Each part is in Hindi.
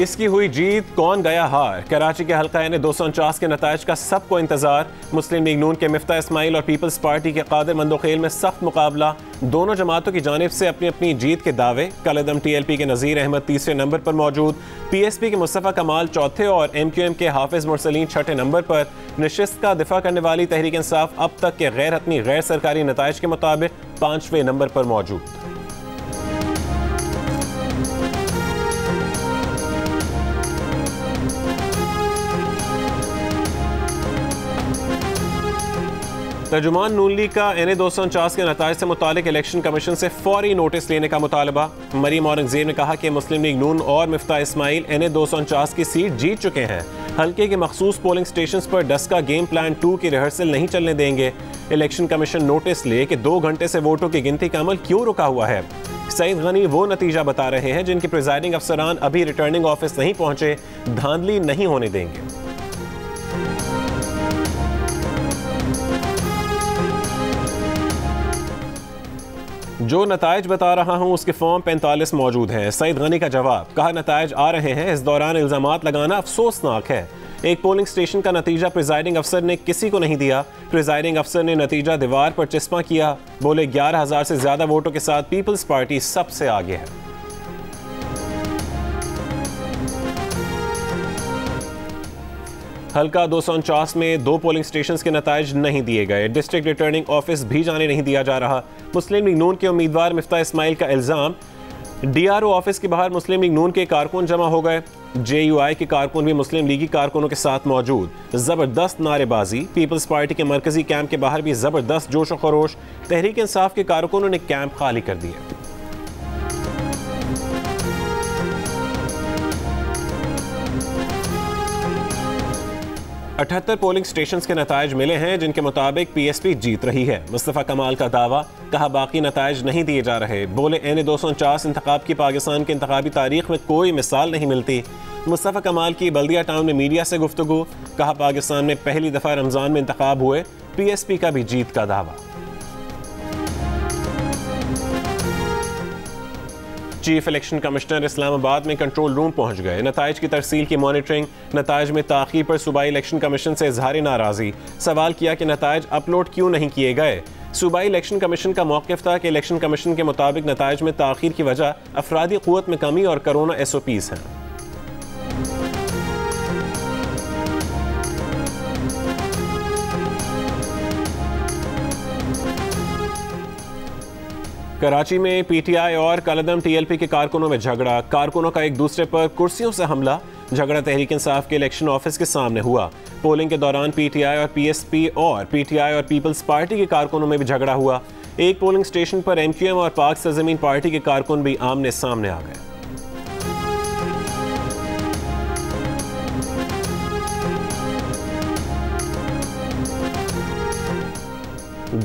किसकी हुई जीत, कौन गया हार? कराची के हल्का एन 249 के नताइज का सबको इंतजार। मुस्लिम लीग नून के मिफ्ता इस्माइल और पीपल्स पार्टी के कादिर मंदोखेल में सख्त मुकाबला। दोनों जमातों की जानिब से अपनी अपनी जीत के दावे। कलदम TLP के नज़ीर अहमद तीसरे नंबर पर मौजूद, PSP के मुस्तफ़ा कमाल चौथे और MQM के हाफिज मुरसलीन छठे नंबर पर। नशिस्त का दिफा करने वाली तहरीक इंसाफ अब तक के गैर हतमी गैर सरकारी नताइज के मुताबिक 5वें नंबर पर मौजूद। तर्जुमान नून लीग का NA 249 के नताइज से मुतालिक इलेक्शन कमीशन से फौरी नोटिस लेने का मुतालबा। मरीम औरंगजेब ने कहा कि मुस्लिम लीग नून और मिफ्ता इस्माइल NA 249 की सीट जीत चुके हैं। हल्के के मखसूस पोलिंग स्टेशन पर डस्का गेम प्लान 2 की रिहर्सल नहीं चलने देंगे। इलेक्शन कमीशन नोटिस ले कि 2 घंटे से वोटों की गिनती का अमल क्यों रुका हुआ है। सईद गनी वो नतीजा बता रहे हैं जिनके प्रिजाइडिंग अफसरान अभी रिटर्निंग ऑफिस नहीं पहुंचे। धांधली नहीं होने देंगे। जो नताइज बता रहा हूं उसके फॉर्म 45 मौजूद हैं। सईद गनी का जवाब, कहा नताइज आ रहे हैं, इस दौरान इल्जामात लगाना अफसोसनाक है। एक पोलिंग स्टेशन का नतीजा प्रिजाइडिंग अफसर ने किसी को नहीं दिया। प्रिजाइडिंग अफसर ने नतीजा दीवार पर चिस्पा किया। बोले 11,000 से ज्यादा वोटों के साथ पीपल्स पार्टी सबसे आगे है। हल्का 249 में 2 पोलिंग स्टेशंस के नताइज नहीं दिए गए। डिस्ट्रिक्ट रिटर्निंग ऑफिस भी जाने नहीं दिया जा रहा। मुस्लिम लीग नून के उम्मीदवार मिफ्ता इस्माइल का इल्जाम, DRO ऑफिस के बाहर मुस्लिम लीग नून के कारकुन जमा हो गए। JUI के कारकुन भी मुस्लिम लीगी कारकुनों के साथ मौजूद। जबरदस्त नारेबाजी। पीपल्स पार्टी के मरकजी कैंप के बाहर भी जबरदस्त जोश व खरोश। तहरीक इंसाफ के कारकुनों ने कैंप खाली कर दिए। अठहत्तर पोलिंग स्टेशंस के नताइज मिले हैं जिनके मुताबिक PSP जीत रही है। मुस्तफ़ा कमाल का दावा, कहा बाकी नताइज नहीं दिए जा रहे। बोले NA 249 इंतखाब की पाकिस्तान की इंतखाबी तारीख में कोई मिसाल नहीं मिलती। मुस्तफ़ा कमाल की बल्दिया टाउन में मीडिया से गुफ्तगू, कहा पाकिस्तान में पहली दफ़ा रमज़ान में इंतखाब हुए। PSP का भी जीत का दावा। चीफ इलेक्शन कमिश्नर इस्लामाबाद में कंट्रोल रूम पहुंच गए। नताइज की तरसील की मॉनिटरिंग। नताइज में ताख़ीर पर सूबाई इलेक्शन कमीशन से इजहार नाराज़गी। सवाल किया कि नताइज अपलोड क्यों नहीं किए गए। सूबाई इलेक्शन कमीशन का मौक़िफ़ था कि इलेक्शन कमीशन के मुताबिक नताइज में ताख़ीर की वजह अफरादी क़ुव्वत में कमी और कोरोना SOPs हैं। कराची में PTI और कलदम TLP के कारकुनों में झगड़ा। कारकुनों का एक दूसरे पर कुर्सियों से हमला। झगड़ा तहरीक इंसाफ के इलेक्शन ऑफिस के सामने हुआ। पोलिंग के दौरान PTI और PSP और PTI और पीपल्स पार्टी के कारकुनों में भी झगड़ा हुआ। एक पोलिंग स्टेशन पर MQM और पाक सरजमीन पार्टी के कारकुन भी आमने सामने आ गए।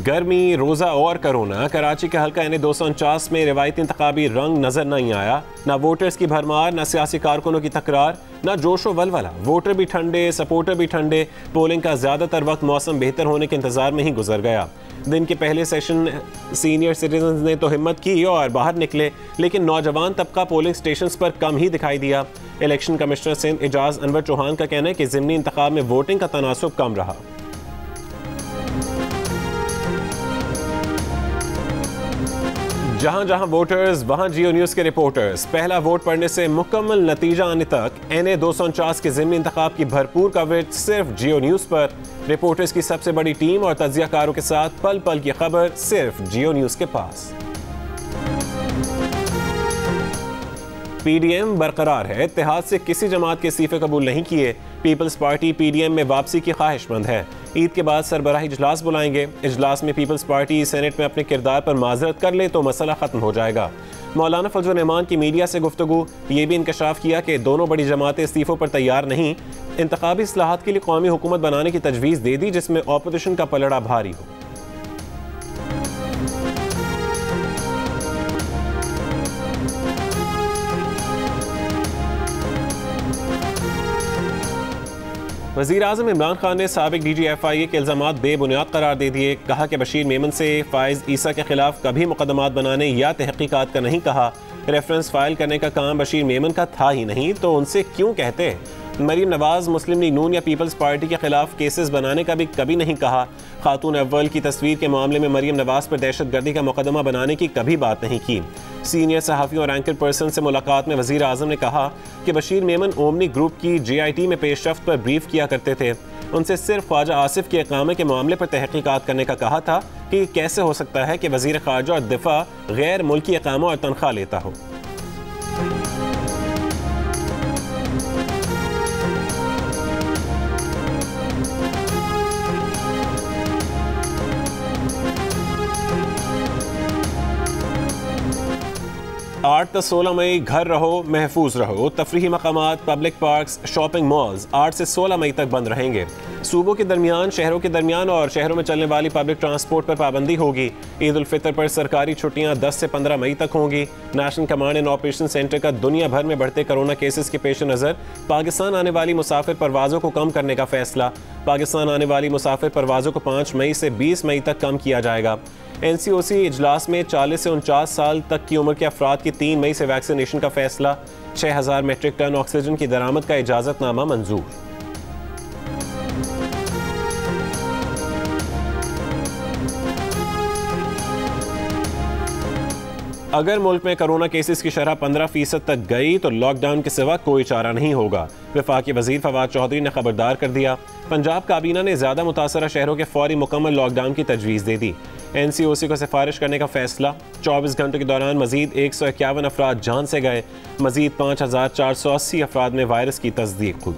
गर्मी, रोज़ा और कोरोना। कराची के हल्का NA 249 में रिवायती इंतखाबी रंग नजर नहीं आया। ना वोटर्स की भरमार, ना सियासी कारकुनों की तकरार, ना जोशो वलवला। वोटर भी ठंडे, सपोर्टर भी ठंडे। पोलिंग का ज़्यादातर वक्त मौसम बेहतर होने के इंतजार में ही गुजर गया। दिन के पहले सेशन सीनियर सिटीजन ने तो हिम्मत की और बाहर निकले, लेकिन नौजवान तबका पोलिंग स्टेशन पर कम ही दिखाई दिया। इलेक्शन कमिश्नर सिंध एजाज अनवर चौहान का कहना है कि ज़िमनी इंतखाब में वोटिंग का तनासुब कम रहा। जहां जहां वोटर्स वहां जियो न्यूज़ के रिपोर्टर्स। पहला वोट पड़ने से मुकम्मल नतीजा आने तक NA 249 के ज़िमनी इंतखाब की भरपूर कवरेज सिर्फ जियो न्यूज़ पर। रिपोर्टर्स की सबसे बड़ी टीम और तज्ज़ियाकारों के साथ पल पल की खबर सिर्फ जियो न्यूज़ के पास। PDM बरकरार है। इत्तेहाद से किसी जमात के इस्तीफे कबूल नहीं किए। पीपल्स पार्टी PDM में वापसी की ख्वाहिशमंद है। ईद के बाद सरबराही इजलास बुलाएंगे। इजलास में पीपल्स पार्टी सेनेट में अपने किरदार पर माजरत कर ले तो मसला ख़त्म हो जाएगा। मौलाना फजल रहमान की मीडिया से गुफ्तगू, ये भी इंकशाफ किया कि दोनों बड़ी जमातें इस्तीफ़ों पर तैयार नहीं। इंतखाबी इस्लाहात के लिए कौमी हुकूमत बनाने की तजवीज़ दे दी जिसमें ऑपोजिशन का पलड़ा भारी हो। वज़ीर आज़म इमरान खान ने साबिक DG FIA के इल्ज़ामात बेबुनियाद करार दे दिए। कहा कि बशीर मेमन से फ़ाइज़ ईसा के खिलाफ कभी मुकदमात बनाने या तहक़ीक़ात का नहीं कहा। रेफरेंस फाइल करने का काम बशीर मेमन का था ही नहीं तो उनसे क्यों कहते? मरीम नवाज मुस्लिम लीग नून या पीपल्स पार्टी के खिलाफ केसेस बनाने का भी कभी नहीं कहा। खातून अव्वल की तस्वीर के मामले में मरीम नवाज पर दहशतगर्दी का मुकदमा बनाने की कभी बात नहीं की। सीनियर सहाफ़ियों और एंकर पर्सन से मुलाकात में वज़ीर आज़म ने कहा कि बशीर मेमन ओमनी ग्रुप की JIT में पेशरफ्त पर ब्रीफ किया करते थे। उनसे सिर्फ ख्वाजा आसिफ के इकामे के मामले पर तहकीकात करने का कहा था कि कैसे हो सकता है कि वज़ीर ख़ारजा और दिफा गैर मुल्की इकामा और तनख्वाह लेता हो। आठ से 16 मई घर रहो महफूज रहो। तफरीही मकामात, पब्लिक पार्क्स, शॉपिंग मॉल्स 8 से 16 मई तक बंद रहेंगे। सूबों के दरमियान, शहरों के दरमियान और शहरों में चलने वाली पब्लिक ट्रांसपोर्ट पर पाबंदी होगी। ईद उल फितर पर सरकारी छुट्टियां 10 से 15 मई तक होंगी। National command and operation centre का दुनिया भर में बढ़ते कोरोना केसेस के पेश नज़र पाकिस्तान आने वाली मुसाफिर परवाज़ों को कम करने का फैसला। पाकिस्तान आने वाली मुसाफिर परवाज़ों को 5 मई से 20 मई तक कम किया जाएगा। NCOC इजलास में 40 से 49 साल तक की उम्र के अफराद की 3 मई से वैक्सीनेशन का फैसला। 6000 मेट्रिक टन ऑक्सीजन की दरामद का इजाज़तनामा मंजूर। अगर मुल्क में कोरोना केसेस की शरह 15% तक गई तो लॉकडाउन के सिवा कोई चारा नहीं होगा। वफाकी वजीर फवाद चौधरी ने खबरदार कर दिया। पंजाब काबीना ने ज़्यादा मुतासरा शहरों के फौरी मुकम्मल लॉकडाउन की तजवीज़ दे दी। NCOC को सिफारिश करने का फैसला। 24 घंटों के दौरान मजीद 151 अफराद जान से गए। मजीद 5480 अफराद में वायरस की तस्दीक हुई।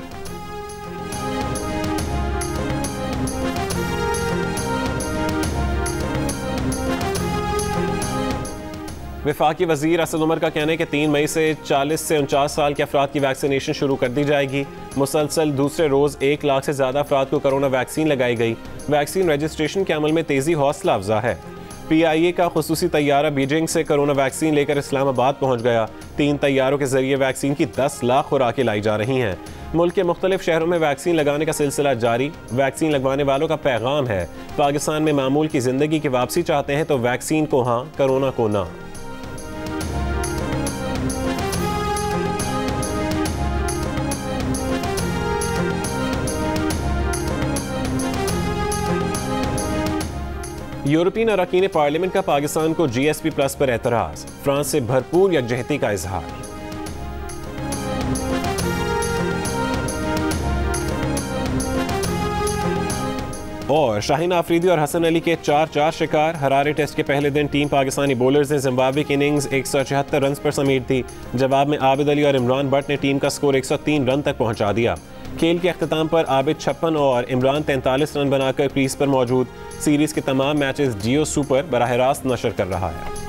वफाकी वजीर असद उमर का कहना है कि 3 मई से 40 से 49 साल के अफराद की वैक्सीनेशन शुरू कर दी जाएगी। मुसलसल दूसरे रोज़ 1 लाख से ज़्यादा अफराद को कोरोना वैक्सीन लगाई गई। वैक्सीन रजिस्ट्रेशन के अमल में तेज़ी हौसला अफजा है। PIA का खुसूसी तैयारा बीजिंग से कोरोना वैक्सीन लेकर इस्लामाबाद पहुँच गया। 3 तैयारों के जरिए वैक्सीन की 10 लाख खुराकें लाई जा रही हैं। मुल्क के मुख्तलिफ शहरों में वैक्सीन लगाने का सिलसिला जारी। वैक्सीन लगवाने वालों का पैगाम है, पाकिस्तान में मामूल की ज़िंदगी की वापसी चाहते हैं तो वैक्सीन को हाँ, कोरोना को ना। यूरोपियन अरकान पार्लियामेंट का पाकिस्तान को GSP प्लस पर एतराज़। फ्रांस से भरपूर यकजहती का इजहार। और शाहीन आफरीदी और हसन अली के 4-4 शिकार। हरारे टेस्ट के पहले दिन टीम पाकिस्तानी बॉलर्स ने जिम्बाब्वे की इनिंग्स 176 रन पर समेट दी। जवाब में आबिद अली और इमरान भट्ट ने टीम का स्कोर 103 रन तक पहुंचा दिया। खेल के अख्ताम पर आबिद 56 और इमरान 43 रन बनाकर क्रीज पर मौजूद। सीरीज के तमाम मैचेस जियो सुपर बराह रास्त नशर कर रहा है।